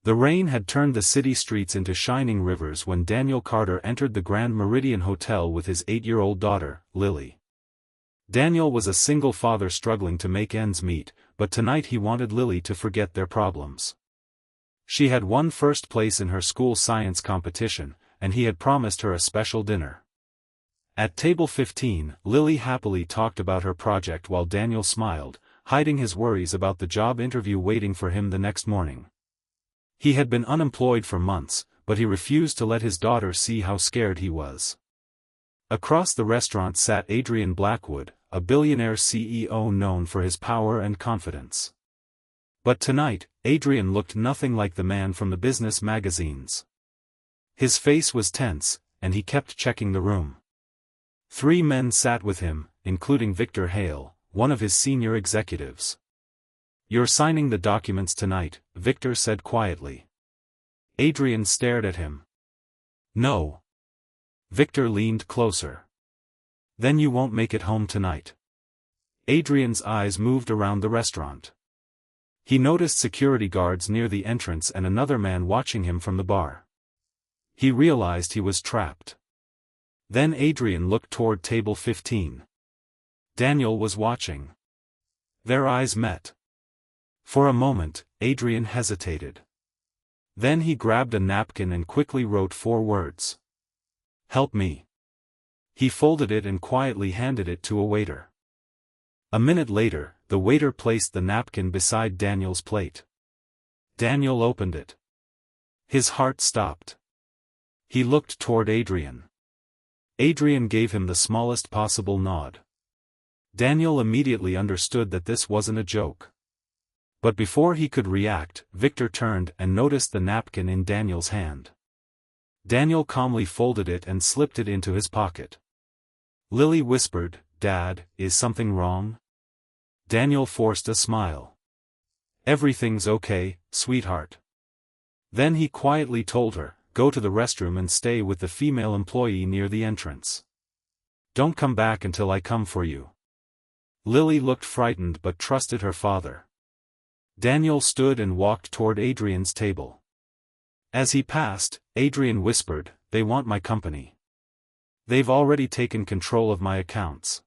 The rain had turned the city streets into shining rivers when Daniel Carter entered the Grand Meridian Hotel with his 8-year-old daughter, Lily. Daniel was a single father struggling to make ends meet, but tonight he wanted Lily to forget their problems. She had won first place in her school science competition, and he had promised her a special dinner. At table 15, Lily happily talked about her project while Daniel smiled, hiding his worries about the job interview waiting for him the next morning. He had been unemployed for months, but he refused to let his daughter see how scared he was. Across the restaurant sat Adrian Blackwood, a billionaire CEO known for his power and confidence. But tonight, Adrian looked nothing like the man from the business magazines. His face was tense, and he kept checking the room. 3 men sat with him, including Victor Hale, one of his senior executives. "You're signing the documents tonight," Victor said quietly. Adrian stared at him. "No." Victor leaned closer. "Then you won't make it home tonight." Adrian's eyes moved around the restaurant. He noticed security guards near the entrance and another man watching him from the bar. He realized he was trapped. Then Adrian looked toward table 15. Daniel was watching. Their eyes met. For a moment, Adrian hesitated. Then he grabbed a napkin and quickly wrote 4 words. "Help me." He folded it and quietly handed it to a waiter. A minute later, the waiter placed the napkin beside Daniel's plate. Daniel opened it. His heart stopped. He looked toward Adrian. Adrian gave him the smallest possible nod. Daniel immediately understood that this wasn't a joke. But before he could react, Victor turned and noticed the napkin in Daniel's hand. Daniel calmly folded it and slipped it into his pocket. Lily whispered, "Dad, is something wrong?" Daniel forced a smile. "Everything's okay, sweetheart." Then he quietly told her, "Go to the restroom and stay with the female employee near the entrance. Don't come back until I come for you." Lily looked frightened but trusted her father. Daniel stood and walked toward Adrian's table. As he passed, Adrian whispered, "They want my company. They've already taken control of my accounts.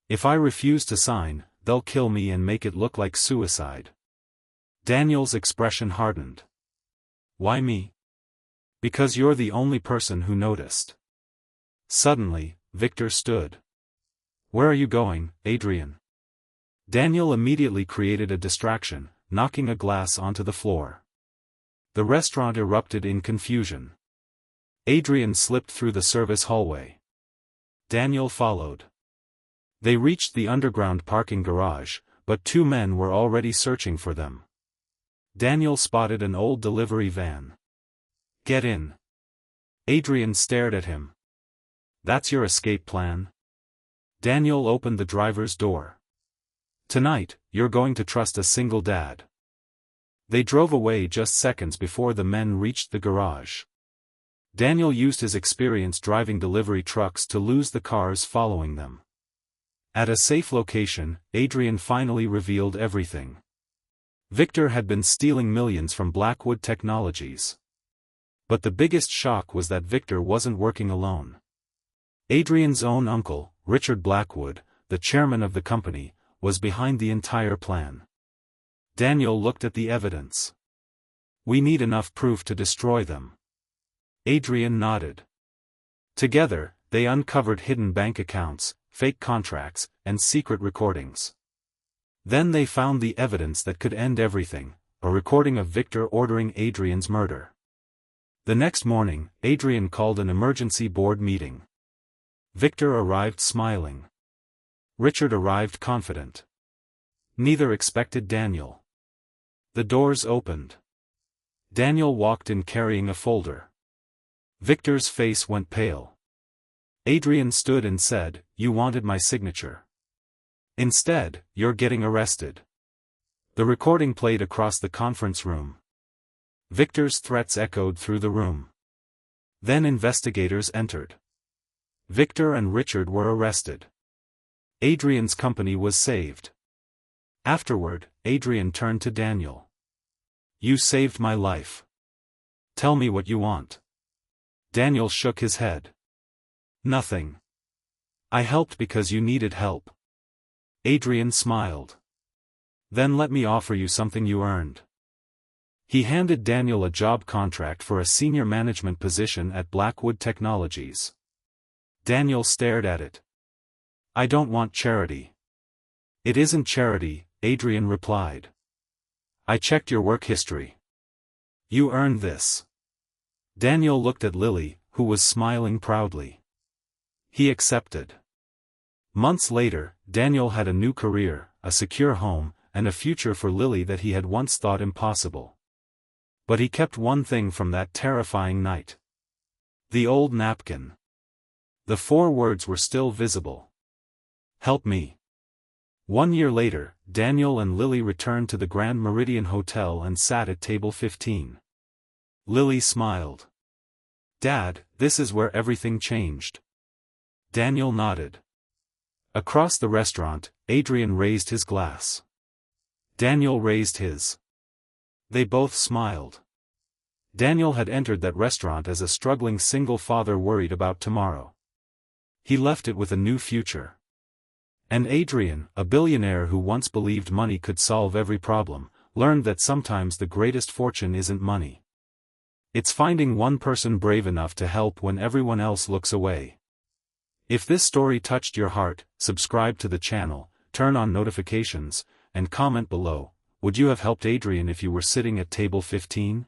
If I refuse to sign, they'll kill me and make it look like suicide." Daniel's expression hardened. "Why me?" "Because you're the only person who noticed." Suddenly, Victor stood. "Where are you going, Adrian?" Daniel immediately created a distraction, knocking a glass onto the floor. The restaurant erupted in confusion. Adrian slipped through the service hallway. Daniel followed. They reached the underground parking garage, but 2 men were already searching for them. Daniel spotted an old delivery van. "Get in." Adrian stared at him. "That's your escape plan?" Daniel opened the driver's door. "Tonight, you're going to trust a single dad." They drove away just seconds before the men reached the garage. Daniel used his experience driving delivery trucks to lose the cars following them. At a safe location, Adrian finally revealed everything. Victor had been stealing millions from Blackwood Technologies. But the biggest shock was that Victor wasn't working alone. Adrian's own uncle, Richard Blackwood, the chairman of the company, was behind the entire plan. Daniel looked at the evidence. "We need enough proof to destroy them." Adrian nodded. Together, they uncovered hidden bank accounts, fake contracts, and secret recordings. Then they found the evidence that could end everything, a recording of Victor ordering Adrian's murder. The next morning, Adrian called an emergency board meeting. Victor arrived smiling. Richard arrived confident. Neither expected Daniel. The doors opened. Daniel walked in carrying a folder. Victor's face went pale. Adrian stood and said, "You wanted my signature. Instead, you're getting arrested." The recording played across the conference room. Victor's threats echoed through the room. Then investigators entered. Victor and Richard were arrested. Adrian's company was saved. Afterward, Adrian turned to Daniel. You saved my life. Tell me what you want. Daniel shook his head. Nothing. I helped because you needed help. Adrian smiled. Then let me offer you something you earned. He handed Daniel a job contract for a senior management position at Blackwood Technologies. Daniel stared at it. I don't want charity. It isn't charity, Adrian replied. I checked your work history. You earned this. Daniel looked at Lily, who was smiling proudly. He accepted. Months later, Daniel had a new career, a secure home, and a future for Lily that he had once thought impossible. But he kept one thing from that terrifying night. The old napkin. The 4 words were still visible. Help me. 1 year later, Daniel and Lily returned to the Grand Meridian Hotel and sat at table 15. Lily smiled. Dad, this is where everything changed. Daniel nodded. Across the restaurant, Adrian raised his glass. Daniel raised his. They both smiled. Daniel had entered that restaurant as a struggling single father worried about tomorrow. He left it with a new future. And Adrian, a billionaire who once believed money could solve every problem, learned that sometimes the greatest fortune isn't money. It's finding one person brave enough to help when everyone else looks away. If this story touched your heart, subscribe to the channel, turn on notifications, and comment below. Would you have helped Adrian if you were sitting at table 15?